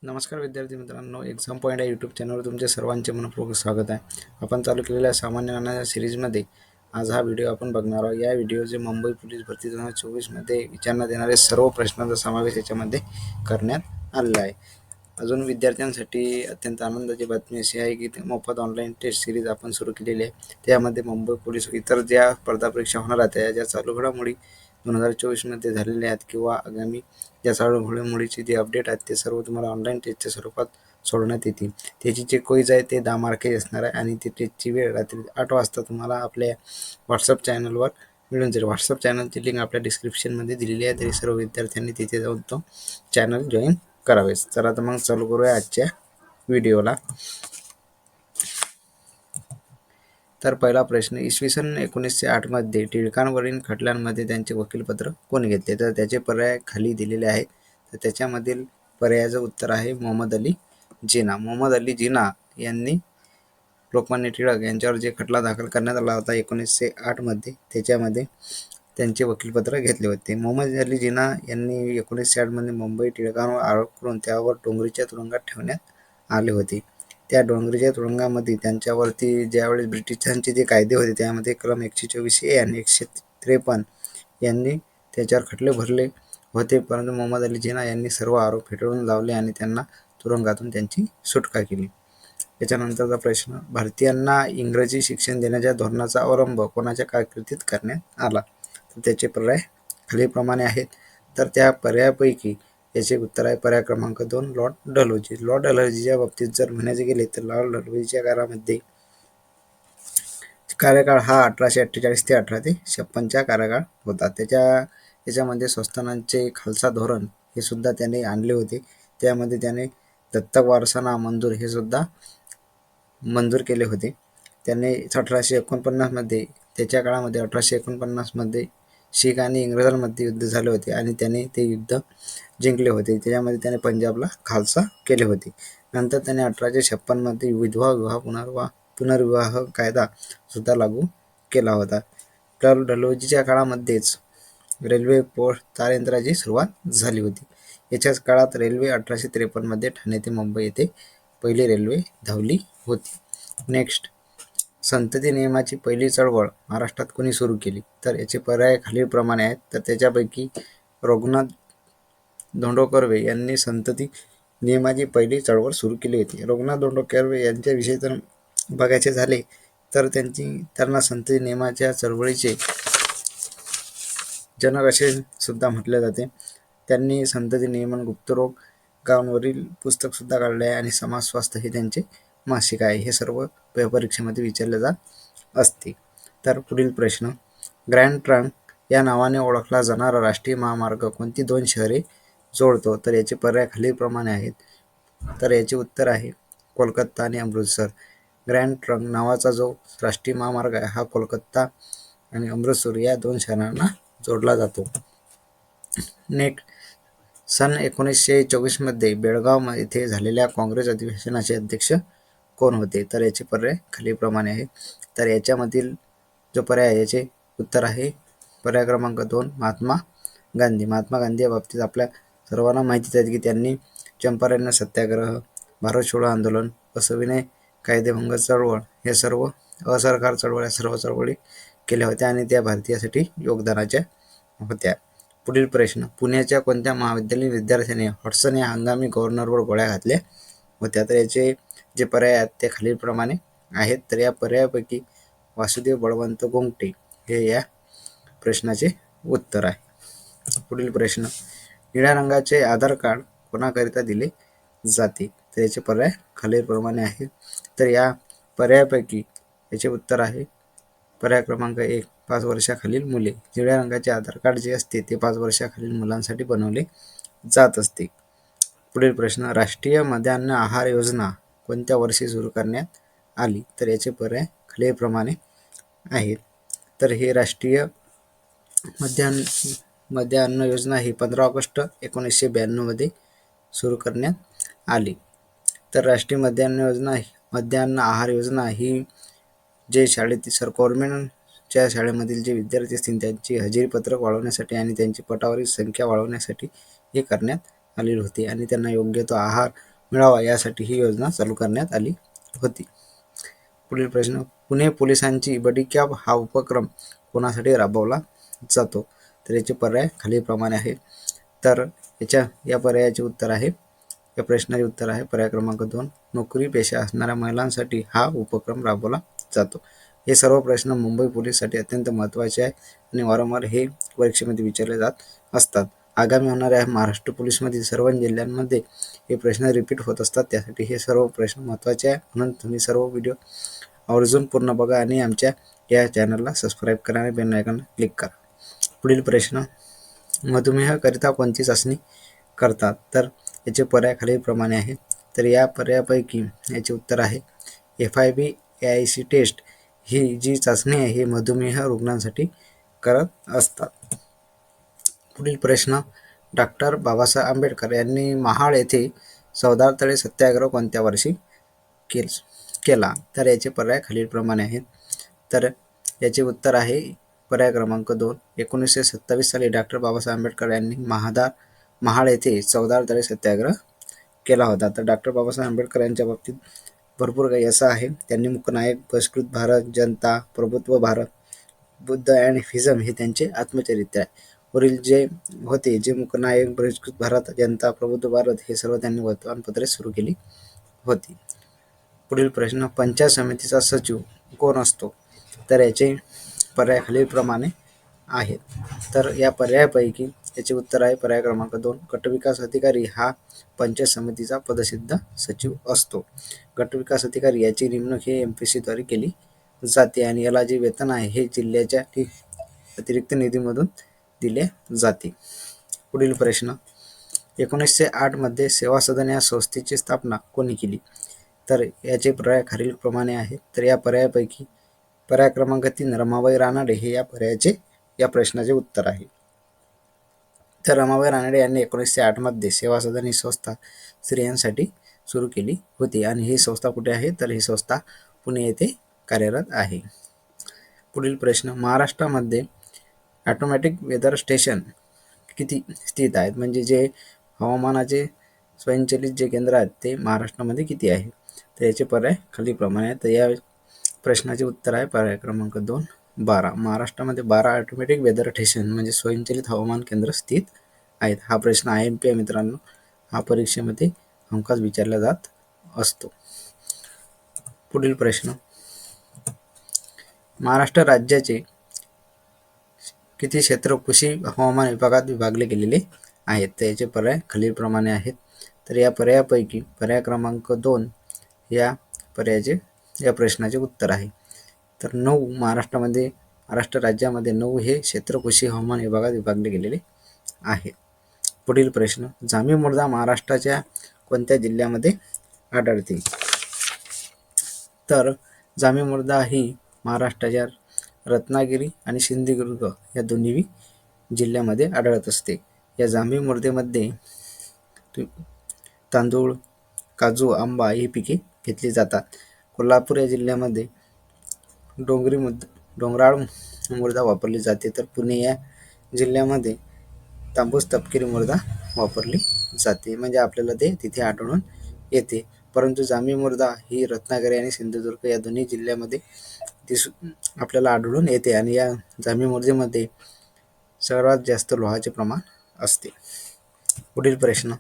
नमस्कार विद्यार्थी मित्रांनो, एक्झाम पॉईंट या यूट्यूब चॅनलवर तुमचे सर्वांचे मनपूर्वक स्वागत आहे. आपण चालू केलेल्या सामान्य ज्ञानाच्या सिरीजमध्ये आज हा व्हिडिओ आपण बघणार आहोत. या व्हिडिओचे मुंबई पोलीस भरती 2024 मध्ये विचारण्यात येणारे सर्व प्रश्नांचा समावेश याच्यामध्ये करण्यात आलेला आहे. अजून विद्यार्थ्यांसाठी अत्यंत आनंदाची बातमी अशी आहे की मोफत ऑनलाईन टेस्ट सिरीज आपण सुरू केलेली आहे. त्यामध्ये मुंबई पोलीस इतर ज्या स्पर्धा परीक्षा होणार आहेत ज्या चालू घडामोडी 2024 मध्ये झालेल्या आहेत किंवा आगामी ज्या चालू घडामोडीची जी अपडेट आहेत ते सर्व तुम्हाला ऑनलाईन टेस्टच्या स्वरूपात सोडण्यात येतील. त्याची जे क्विज आहे ते 10 मार्काचे असणार आहे आणि ती टेस्टची वेळ रात्री 8 वाजता तुम्हाला आपल्या व्हॉट्सअप चॅनलवर मिळून जाईल. व्हॉट्सअप चॅनलची लिंक आपल्या डिस्क्रिप्शनमध्ये दिलेली आहे. तरी सर्व विद्यार्थ्यांनी तिथे जाऊन तो चॅनल जॉईन करावेच. चला तर मग चालू करूया आजच्या व्हिडिओला. तर पहिला प्रश्न, इसवी सन 1908 मध्ये टिळकांवरील खटल्यांमध्ये त्यांचे वकीलपत्र कोणी घेतले? तर त्याचे पर्याय खाली दिलेले आहेत. तर त्याच्यामधील पर्यायाचं उत्तर आहे मोहम्मद अली जिना. मोहम्मद अली जिना यांनी लोकमान्य टिळक यांच्यावर जे खटला दाखल करण्यात आला होता 1908 मध्ये, त्याच्यामध्ये त्यांचे वकीलपत्र घेतले होते. मोहम्मद अली जिना यांनी 1908 मध्ये मुंबई टिळकांवर आरोप करून त्यावर डोंगरीच्या तुरुंगात ठेवण्यात आले होते. त्या डोंगरीच्या तुरुंगामध्ये त्यांच्यावरती ज्यावेळेस ब्रिटिशांचे जे कायदे होते त्यामध्ये कलम 124A आणि 153 यांनी त्याच्यावर खटले भरले होते, परंतु मोहम्मद अली जिना यांनी सर्व आरोप फेटाळून लावले आणि त्यांना तुरुंगातून त्यांची सुटका केली. त्याच्यानंतरचा प्रश्न, भारतीयांना इंग्रजी शिक्षण देण्याच्या धोरणाचा अवलंब कोणाच्या कारकिर्दीत करण्यात आला? तर त्याचे पर्याय खालीलप्रमाणे आहेत. तर त्या पर्यायापैकी याचे उत्तर आहे पर्याय क्रमांक 2 लॉर्ड डलहौसी. लॉर्ड डलहौसीच्या बाबतीत जर म्हणायचे गेले तर लॉर्ड डलहौसीच्या काळामध्ये कार्यकाळ हा 1848 ते 1856 कार्यकाळ होता. त्याच्यामध्ये संस्थानांचे खालसा धोरण हे सुद्धा त्याने आणले होते. त्यामध्ये त्याने दत्तक वारसांना मंजूर हे सुद्धा मंजूर केले होते. त्याने 1849 मध्ये त्याच्या काळामध्ये 1849 मध्ये शीख आणि इंग्रजांमध्ये युद्ध झाले होते आणि त्याने ते युद्ध जिंकले होते. त्याच्यामध्ये त्याने पंजाबला खालसा केले होते. नंतर त्याने 1856 मध्ये विधवा विवाह पुनर्विवाह कायदा सुद्धा लागू केला होता. तर डलहौसीच्या काळामध्येच रेल्वे, पोस्ट, तारयंत्राची सुरुवात झाली होती. याच्याच काळात रेल्वे 1853 मध्ये ठाणे ते मुंबई येथे पहिली रेल्वे धावली होती. नेक्स्ट, संतती नियमाची पहिली चळवळ महाराष्ट्रात कोणी सुरू केली? तर याचे पर्याय खालीलप्रमाणे आहेत. तर त्याच्यापैकी रघुनाथ धोंडो कर्वे यांनी संतती नियमाची पहिली चळवळ सुरू केली होती. रघुनाथ धोंडो कर्वे यांच्याविषयी जर बघायचे झाले तर त्यांना संतती नियमाच्या चळवळीचे जनक असे सुद्धा म्हटले जाते. त्यांनी संतती नियमन, गुप्तरोगांवरील पुस्तक सुद्धा काढले आहे आणि समाज स्वास्थ्य हे त्यांचे मासिक आहे. हे सर्व परीक्षेमध्ये विचारले जात असते. तर पुढील प्रश्न, ग्रँड ट्रंक या नावाने ओळखला जाणारा राष्ट्रीय महामार्ग कोणती 2 शहरे जोडतो? तर याचे पर्याय खालीलप्रमाणे आहेत. तर याचे उत्तर आहे कोलकाता आणि अमृतसर. ग्रँड ट्रंक नावाचा जो राष्ट्रीय महामार्ग आहे हा कोलकाता आणि अमृतसर या 2 शहरांना जोडला जातो. नेक्स्ट, सन 1924 मध्ये बेळगाव येथे झालेल्या काँग्रेस अधिवेशनाचे अध्यक्ष कोण होते? तर याचे पर्याय खालीलप्रमाणे आहेत. तर याच्यामधील जो पर्याय आहे याचे उत्तर आहे पर्याय क्रमांक 2 महात्मा गांधी. महात्मा गांधी या बाबतीत आपल्या सर्वांना माहितीच आहे की त्यांनी चंपारण सत्याग्रह, भारत छोडो आंदोलन, असविनय कायदेभंग चळवळ हे सर्व असहकार चळवळ या सर्व चळवळी केल्या होत्या आणि त्या भारतीयासाठी योगदानाच्या होत्या. पुढील प्रश्न, पुण्याच्या कोणत्या महाविद्यालयीन विद्यार्थ्याने हॉटसन या हंगामी गव्हर्नरवर गोळ्या घातल्या होत्या? तर याचे जे पर्याय आहेत ते खालीलप्रमाणे आहेत. तर या पर्यायापैकी वासुदेव बळवंत गोमटे हे या प्रश्नाचे उत्तर आहे. पुढील प्रश्न, निळ्या रंगाचे आधार कार्ड कोणाकरिता दिले जाते? तर याचे पर्याय खालीलप्रमाणे आहेत. तर या पर्यायापैकी याचे उत्तर आहे पर्याय क्रमांक 1 5 वर्षाखालील मुले. निळ्या रंगाचे आधार कार्ड जे असते ते 5 वर्षाखालील मुलांसाठी बनवले जात असते. पुढील प्रश्न, राष्ट्रीय मध्यान्ह आहार योजना कोणत्या वर्षी सुरू करण्यात आली? तर याचे पर्याय खालीलप्रमाणे आहेत. तर हे राष्ट्रीय मध्यान्ह योजना ही 15 ऑगस्ट 1992 मध्ये सुरू करण्यात आली. तर राष्ट्रीय मध्यान्ह आहार योजना ही जे शाळेतील गव्हर्नमेंटच्या शाळेमधील जे विद्यार्थी असतील त्यांची हजेरीपत्रक वाढवण्यासाठी आणि त्यांची पटावरील संख्या वाढवण्यासाठी हे करण्यात आलेली होती आणि त्यांना योग्य तो आहार मिळावा यासाठी ही योजना चालू करण्यात आली होती. पुढील प्रश्न, पुणे पोलिसांची बडी कॅप हा उपक्रम कोणासाठी राबवला जातो? तर याचे पर्याय खालीलप्रमाणे आहे. तर या पर्यायाचे उत्तर आहे, या प्रश्नाचे उत्तर आहे पर्याय क्रमांक 2, नोकरी पेशा असणाऱ्या महिलांसाठी हा उपक्रम राबवला जातो. हे सर्व प्रश्न मुंबई पोलीससाठी अत्यंत महत्त्वाचे आहे आणि वारंवार हे परीक्षेमध्ये विचारले जात असतात. आगामी होणाऱ्या महाराष्ट्र पोलीसमधील सर्व जिल्ह्यांमध्ये हे प्रश्न रिपीट होत असतात, त्यासाठी हे सर्व प्रश्न महत्त्वाचे आहे. म्हणून तुम्ही सर्व व्हिडिओ आवर्जून पूर्ण बघा आणि आमच्या या चॅनलला सबस्क्राईब करा आणि बेल आयकॉनला क्लिक करा. पुढील प्रश्न, मधुमेहाकरिता कोणती चाचणी करतात? तर याचे पर्याय खालीलप्रमाणे आहे. तर या पर्यायापैकी याचे उत्तर आहे FIB-AIC टेस्ट ही जी चाचणी आहे ही मधुमेह रुग्णांसाठी करत असतात. पुढील प्रश्न, डॉक्टर बाबासाहेब आंबेडकर यांनी महाड येथे चवदार तळे सत्याग्रह कोणत्या वर्षी केला? तर याचे पर्याय खालीलप्रमाणे आहेत. तर याचे उत्तर आहे पर्याय क्रमांक 2, 1927 साली डॉक्टर बाबासाहेब आंबेडकर यांनी महाड येथे चवदार तळे सत्याग्रह केला होता. तर डॉक्टर बाबासाहेब आंबेडकर यांच्या बाबतीत भरपूर काही असं आहे. त्यांनी मूकनायक, बहिष्कृत भारत, जनता, प्रभुत्व भारत, बुद्ध अँड फिझम हे त्यांचे आत्मचरित्र आहे. वरील जे होते, जे मूकनायक, बहिष्कृत भारत, जनता, प्रभुत्व भारत हे सर्व त्यांनी वर्तमानपत्रे सुरू केली होती. पुढील प्रश्न, पंचायत समितीचा सचिव कोण असतो? तर याचे पर्याय खालीलप्रमाणे आहेत. तर या पर्यायापैकी याचे उत्तर आहे पर्याय क्रमांक 2, गटविकास अधिकारी हा पंचायत समितीचा पदसिद्ध सचिव असतो. गटविकास अधिकारी याची नेमणूक हे MPSC द्वारे केली जाते आणि याला जे वेतन आहे हे जिल्ह्याच्या अतिरिक्त निधीमधून दिले जाते. पुढील प्रश्न, 1908 मध्ये सेवा सदन या संस्थेची स्थापना कोणी केली? तर याचे पर्याय खालीलप्रमाणे आहेत. तर या पर्यायापैकी पर्याय क्रमांक 3, रमाबाई रानडे हे या प्रश्नाचे उत्तर आहे. तर रमाबाई रानडे यांनी 1908 मध्ये सेवा सदन ही संस्था स्त्रियांसाठी सुरू केली होती आणि ही संस्था कुठे आहे? तर ही संस्था पुणे येथे कार्यरत आहे. पुढील प्रश्न, महाराष्ट्रामध्ये ऑटोमॅटिक वेदर स्टेशन किती स्थित आहेत? म्हणजे जे हवामानाचे स्वयंचलित जे केंद्र आहेत ते महाराष्ट्रामध्ये किती आहे? तर याचे पर्याय खालीलप्रमाणे आहेत. तर या प्रश्नाचे उत्तर आहे पर्याय क्रमांक 2, 12. महाराष्ट्रामध्ये 12 ऑटोमॅटिक वेदर स्टेशन म्हणजे स्वयंचलित हवामान केंद्र स्थित आहेत. हा प्रश्न IMP आहे मित्रांनो, हा परीक्षेमध्ये हमखास विचारला जात असतो. पुढील प्रश्न, महाराष्ट्र राज्याचे किती क्षेत्र कृषी हवामान विभागात विभागले गेलेले आहेत? तर याचे पर्याय खालीलप्रमाणे आहेत. तर या पर्यायापैकी पर्याय क्रमांक 2 या प्रश्नाचे उत्तर आहे. तर 9 महाराष्ट्र राज्यामध्ये 9 हे क्षेत्र कृषी हवामान विभागात विभागले गेलेले आहे. पुढील प्रश्न, जांभी मृदा महाराष्ट्राच्या कोणत्या जिल्ह्यामध्ये आढळते? तर जांभी मृदा ही महाराष्ट्राच्या रत्नागिरी आणि सिंधुदुर्ग या दोन्ही जिल्ह्यामध्ये आढळत असते. या जांभी मृदेमध्ये तांदूळ, काजू, आंबा ही पिके घेतली जातात. कोल्हापूर या जिल्ह्यामध्ये डोंगराळ मृदा वापरली जाते. तर पुणे या जिल्ह्यामध्ये तांबूस तपकिरी मृदा वापरली जाते. म्हणजे आपल्याला ते तिथे आढळून येते. परंतु जांभी मृदा ही रत्नागिरी आणि सिंधुदुर्ग या दोन्ही जिल्ह्यामध्ये आपल्याला आढळून येते आणि या जांभी मृदेमध्ये सर्वात जास्त लोहाचे प्रमाण असते. पुढील प्रश्न,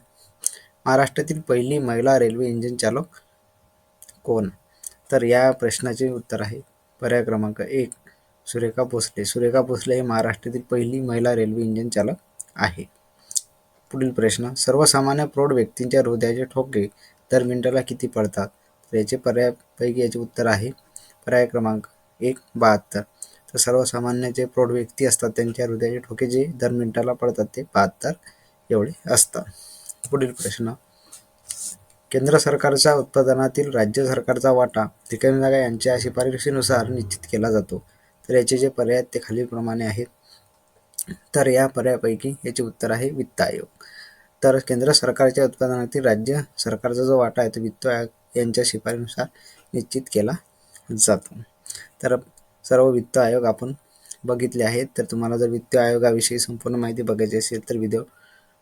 महाराष्ट्रातील पहिली महिला रेल्वे इंजिन चालक कोण? तर या प्रश्नाचे उत्तर आहे पर्याय क्रमांक 1, सुरेखा भोसले. सुरेखा भोसले हे महाराष्ट्रातील पहिली महिला रेल्वे इंजिन चालक आहे. पुढील प्रश्न, सर्वसामान्य प्रौढ व्यक्तींच्या हृदयाचे ठोके दर मिनिटाला किती पडतात? तर याचे पर्यायापैकी याचे उत्तर आहे पर्याय क्रमांक 1, 72. तर सर्वसामान्य जे प्रौढ व्यक्ती असतात त्यांच्या हृदयाचे ठोके जे दर मिनिटाला पडतात ते 72 एवढे असतात. पुढील प्रश्न, केंद्र सरकारच्या उत्पादनातील राज्य सरकारचा वाटा रिकामी जागा यांच्या शिफारशीनुसार निश्चित केला जातो. तर याचे जे पर्याय आहेत ते खालीलप्रमाणे आहेत. तर या पर्यायापैकी याचे उत्तर आहे वित्त आयोग. तर केंद्र सरकारच्या उत्पादनातील राज्य सरकारचा जो वाटा आहे तो वित्त आयोग यांच्या शिफारशीनुसार निश्चित केला जातो. तर सर्व वित्त आयोग आपण बघितले आहेत. तर तुम्हाला जर वित्त आयोगाविषयी संपूर्ण माहिती बघायची असेल तर व्हिडिओ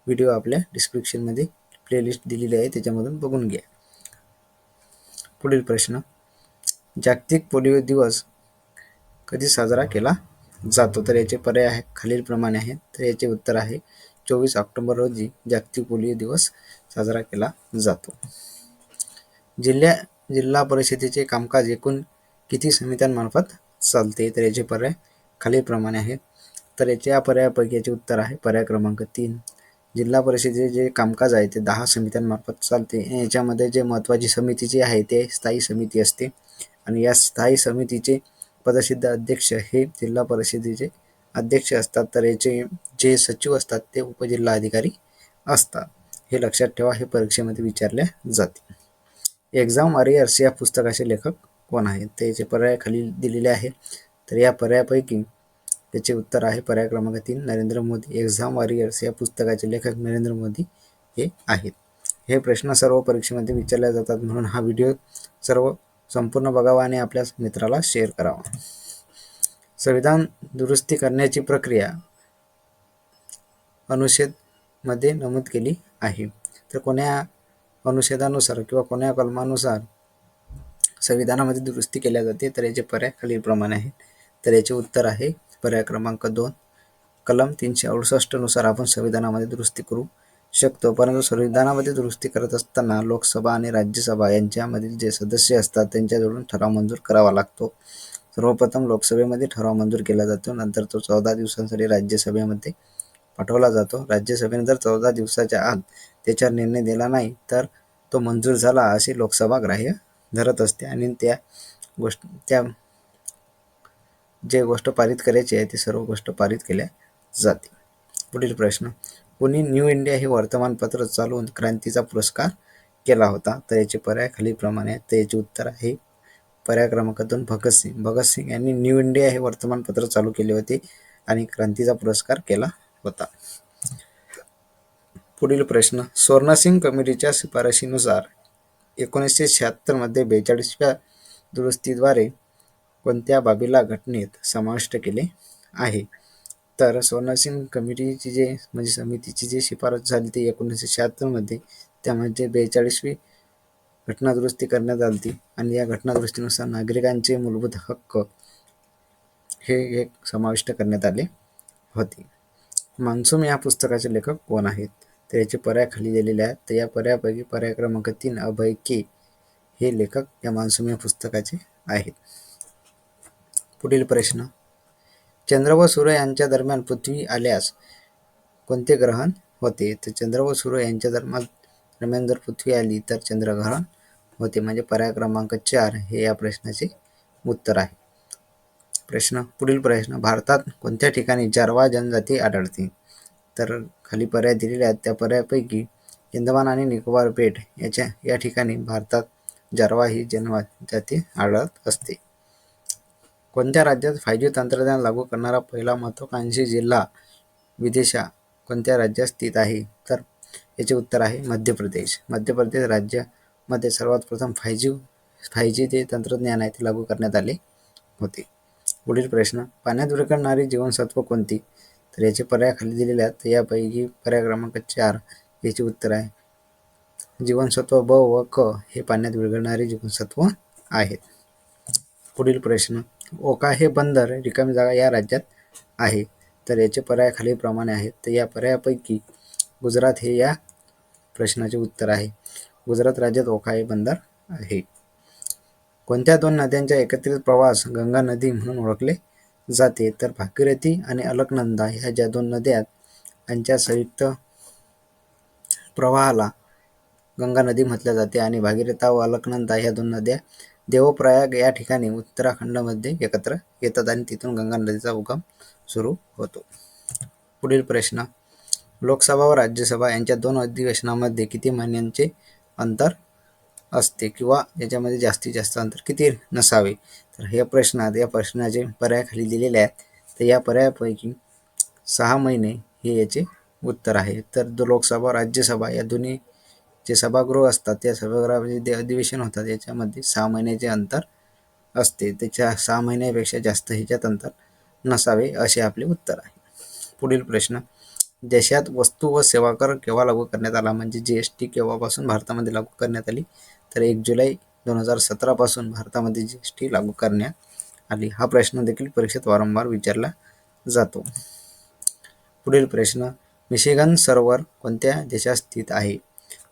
व्हिडिओ आपल्या डिस्क्रिप्शनमध्ये प्लेलिस्ट दिलेली आहे, त्याच्यामधून बघून घ्या. पुढील प्रश्न, जागतिक पोलिओ दिवस कधी साजरा केला जातो? तर याचे पर्याय आहे खालीलप्रमाणे आहेत. तर याचे उत्तर आहे 24 ऑक्टोबर रोजी जागतिक पोलिओ दिवस साजरा केला जातो. जिल्हा परिषदेचे कामकाज एकूण किती समित्यांमार्फत चालते? तर याचे पर्याय खालीलप्रमाणे आहेत. तर याच्या पर्यायापैकी याचे उत्तर आहे पर्याय क्रमांक 3. जिल्हा परिषदेचे जे कामकाज आहे ते 10 समित्यांमार्फत चालते. याच्यामध्ये जे महत्त्वाची समिती जी आहे ते स्थायी समिती असते आणि या स्थायी समितीचे पदसिद्ध अध्यक्ष हे जिल्हा परिषदेचे अध्यक्ष असतात. तर याचे जे सचिव असतात ते उपजिल्हाधिकारी असतात. हे लक्षात ठेवा, हे परीक्षेमध्ये विचारले जाते. एक्झाम वॉरियर्स या पुस्तकाचे लेखक कोण आहेत? तर याचे पर्याय खाली दिलेले आहे. तर या पर्यायापैकी त्याचे उत्तर आहे पर्याय क्रमांक 3 नरेंद्र मोदी. एक्झाम वॉरियर्स या पुस्तकाचे लेखक नरेंद्र मोदी हे आहेत. हे प्रश्न सर्व परीक्षेमध्ये विचारले जातात, म्हणून हा व्हिडिओ सर्व संपूर्ण बघावा आणि आपल्या मित्राला शेअर करावा. संविधान दुरुस्ती करण्याची प्रक्रिया अनुच्छेद मध्ये नमूद केली आहे. तर कोण्या अनुच्छेदानुसार किंवा कोण्या कलमानुसार संविधानामध्ये दुरुस्ती केल्या जाते? तर याचे पर्याय खालीलप्रमाणे आहेत. तर याचे उत्तर आहे पर्याय क्रमांक 2. कलम 368 नुसार आपण संविधानामध्ये दुरुस्ती करू शकतो, परंतु संविधानामध्ये दुरुस्ती करत असताना लोकसभा आणि राज्यसभा यांच्यामधील जे सदस्य असतात त्यांच्याजवळून ठराव मंजूर करावा लागतो. सर्वप्रथम लोकसभेमध्ये ठराव मंजूर केला जातो, नंतर तो 14 दिवसांसाठी राज्यसभेमध्ये पाठवला जातो. राज्यसभेने जर 14 दिवसाच्या आत त्याच्यावर निर्णय दिला नाही तर तो मंजूर झाला अशी लोकसभा ग्राह्य धरत असते आणि त्या जे गोष्ट पारित करायची आहे ती सर्व गोष्ट पारित केल्या जाते. पुढील प्रश्न, कोणी न्यू इंडिया हे वर्तमानपत्र चालवून क्रांतीचा पुरस्कार केला होता? तर याचे पर्याय खालीलप्रमाणे आहेत. तर याचे उत्तर आहे पर्याय क्रमांक 2 भगतसिंग. भगतसिंग यांनी न्यू इंडिया हे वर्तमानपत्र चालू केले होते आणि क्रांतीचा पुरस्कार केला होता. पुढील प्रश्न, स्वर्णसिंग कमिटीच्या शिफारशीनुसार 1976 मध्ये 42व्या दुरुस्तीद्वारे कोणत्या बाबीला घटनेत समाविष्ट केले आहे? तर स्वर्णसिंग कमिटीची म्हणजे समितीची जी शिफारस झाली ती 1976 मध्ये, त्यामध्ये 42वी घटना दुरुस्ती करण्यात आली आणि या घटना दुरुस्तीनुसार नागरिकांचे मूलभूत हक्क हे एक समाविष्ट करण्यात आले होते. मान्सून या पुस्तकाचे लेखक कोण आहेत? तर याचे पर्याय खाली दिलेले आहेत. तर या पर्यायापैकी पर्याय क्रमांक 3 अभय के हे लेखक या मान्सून या पुस्तकाचे आहेत. पुढील प्रश्न, चंद्र व सूर्य यांच्या दरम्यान पृथ्वी आल्यास कोणते ग्रहण होते? तर चंद्र व सूर्य यांच्या दरम्यान जर पृथ्वी आली तर चंद्रग्रहण होते, म्हणजे पर्याय क्रमांक 4 हे या प्रश्नाचे उत्तर आहे. पुढील प्रश्न, भारतात कोणत्या ठिकाणी जारवा जनजाती आढळते? तर खाली पर्याय दिलेले आहेत. त्या पर्यायापैकी अंदमान आणि निकोबार बेट या ठिकाणी भारतात जारवा ही जनजाती आढळत असते. कोणत्या राज्यात 5G तंत्रज्ञान लागू करणारा पहिला महत्त्वाकांक्षी जिल्हा विदिशा कोणत्या राज्यात स्थित आहे? तर याचे उत्तर आहे मध्य प्रदेश. मध्य प्रदेश राज्यामध्ये सर्वात प्रथम 5G जे तंत्रज्ञान आहे ते लागू करण्यात आले होते. पुढील प्रश्न, पाण्यात विरघळणारी जीवनसत्व कोणती? तर याचे पर्याय खाली दिलेले आहेत. तर यापैकी पर्याय क्रमांक 4 याचे उत्तर आहे जीवनसत्व ब व क हे पाण्यात विरघळणारे जीवनसत्व आहेत. पुढील प्रश्न, ओका हे बंदर रिकामी जागा या राज्यात आहे? तर याचे पर्याय खालीलप्रमाणे आहेत. तर या पर्यायापैकी गुजरात हे या प्रश्नाचे उत्तर आहे. गुजरात राज्यात ओका हे बंदर आहे. कोणत्या 2 नद्यांच्या एकत्रित प्रवाहास गंगा नदी म्हणून ओळखले जाते? तर भागीरथी आणि अलकनंदा ह्या ज्या 2 नद्या यांच्या संयुक्त प्रवाहाला गंगा नदी म्हटले जाते आणि भागीरथी व अलकनंदा ह्या 2 नद्या देवप्रयाग या ठिकाणी उत्तराखंडमध्ये एकत्र येतात आणि तिथून गंगा नदीचा उगम सुरू होतो. पुढील प्रश्न, लोकसभा व राज्यसभा यांच्या 2 अधिवेशनामध्ये किती महिन्यांचे अंतर असते किंवा याच्यामध्ये जास्तीत जास्त अंतर किती नसावे? तर या प्रश्नाचे पर्याय खाली दिलेले आहेत. तर या पर्यायापैकी 6 महिने हे याचे उत्तर आहे. तर लोकसभा राज्यसभा या दोन्ही जे सभागृह असतात त्या सभागृहामध्ये जे अधिवेशन होतात याच्यामध्ये 6 महिन्याचे अंतर असते. त्याच्या 6 महिन्यापेक्षा जास्त ह्याच्यात अंतर नसावे असे आपले उत्तर आहे. पुढील प्रश्न, देशात वस्तू व सेवा कर केव्हा लागू करण्यात आला, म्हणजे GST केव्हापासून भारतामध्ये लागू करण्यात आली, तर 1 जुलै 2017 पासून भारतामध्ये GST लागू करण्यात आली. हा प्रश्न देखील परीक्षेत वारंवार विचारला जातो. पुढील प्रश्न, मिशिगन सरोवर कोणत्या देशात स्थित आहे,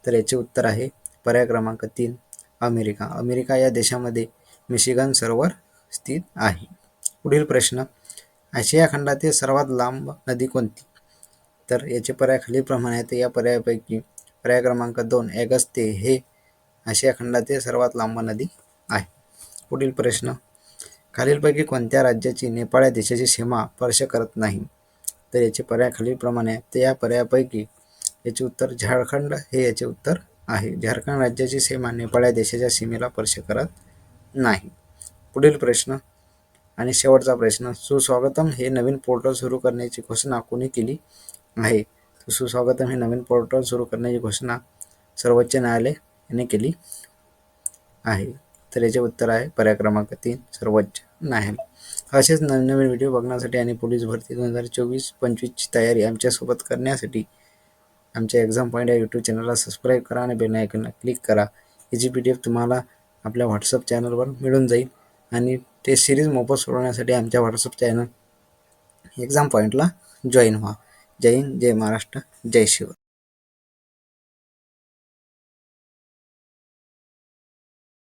तर याचे उत्तर आहे पर्याय क्रमांक 3 अमेरिका. अमेरिका या देशामध्ये मिशिगन सरोवर स्थित आहे. पुढील प्रश्न, आशिया खंडातील सर्वात लांब नदी कोणती, तर याचे पर्याय खालीलप्रमाणे आहेत. या पर्यायापैकी पर्याय क्रमांक 2 अगस्त्य हे आशिया खंडातील सर्वात लांब नदी आहे. पुढील प्रश्न, खालीलपैकी कोणत्या राज्याची नेपाळ या देशाची सीमा स्पर्श करत नाही, तर याचे पर्याय खालीलप्रमाणे आहेत. तर या पर्यायापैकी याचे उत्तर झारखंड हे याचे उत्तर आहे. झारखंड राज्याची सीमा नेपाळ या देशाच्या सीमेला स्पर्श करत नाही. पुढील प्रश्न आणि शेवटचा प्रश्न, सुस्वागतम हे नवीन पोर्टल सुरू करण्याची घोषणा कोणी केली आहे, सुस्वागतम हे नवीन पोर्टल सुरू करण्याची घोषणा सर्वोच्च न्यायालय यांनी केली आहे. तर याचे उत्तर आहे पर्याय क्रमांक 3 सर्वोच्च न्यायालय. असेच नवनवीन व्हिडिओ बघण्यासाठी आणि पोलीस भरती 2024-25ची तयारी आमच्यासोबत करण्यासाठी आमच्या एक्झाम पॉईंट या यूट्यूब चॅनलला सबस्क्राईब करा आणि बेल आयकॉनला क्लिक करा. याची PDF तुम्हाला आपल्या व्हॉट्सअप चॅनलवर मिळून जाईल आणि टेस्ट सिरीज मोफत सोडवण्यासाठी आमच्या व्हॉट्सअप चॅनल एक्झाम पॉईंटला जॉईन व्हा. जय हिंद, जय महाराष्ट्र, जय शिव.